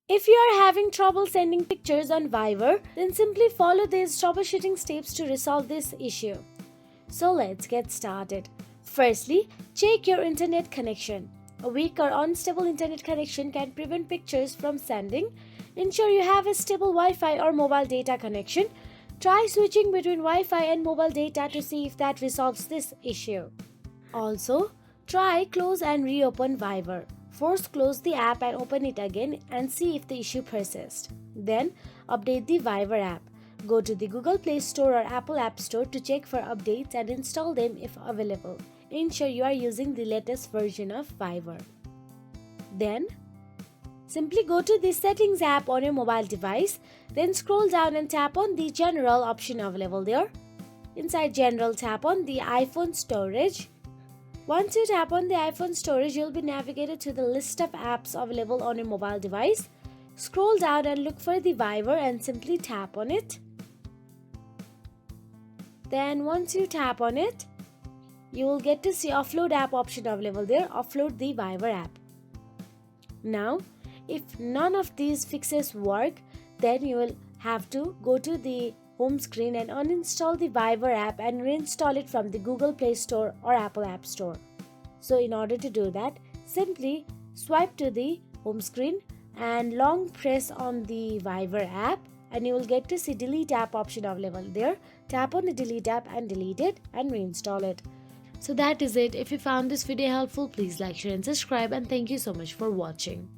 If you are having trouble sending pictures on Viber, then simply follow these troubleshooting steps to resolve this issue. So let's get started. Firstly, check your internet connection. A weak or unstable internet connection can prevent pictures from sending. Ensure you have a stable Wi-Fi or mobile data connection. Try switching between Wi-Fi and mobile data to see if that resolves this issue. Also, try close and reopen Viber. Force close the app and open it again and see if the issue persists. Then, update the Viber app. Go to the Google Play Store or Apple App Store to check for updates and install them if available. Ensure you are using the latest version of Viber. Then, simply go to the Settings app on your mobile device. Then scroll down and tap on the General option available there. Inside General, tap on the iPhone Storage. Once you tap on the iPhone storage, you'll be navigated to the list of apps available on your mobile device. Scroll down and look for the Viber and simply tap on it. Then once you tap on it, you will get to see Offload app option available there. Offload the Viber app. Now, if none of these fixes work, then you will have to go to the home screen and uninstall the Viber app and reinstall it from the Google Play Store or Apple App Store. So in order to do that, simply swipe to the home screen and long press on the Viber app and you will get to see Delete app option available there. Tap on the Delete app and delete it and reinstall it. So that is it. If you found this video helpful, please like, share and subscribe, and thank you so much for watching.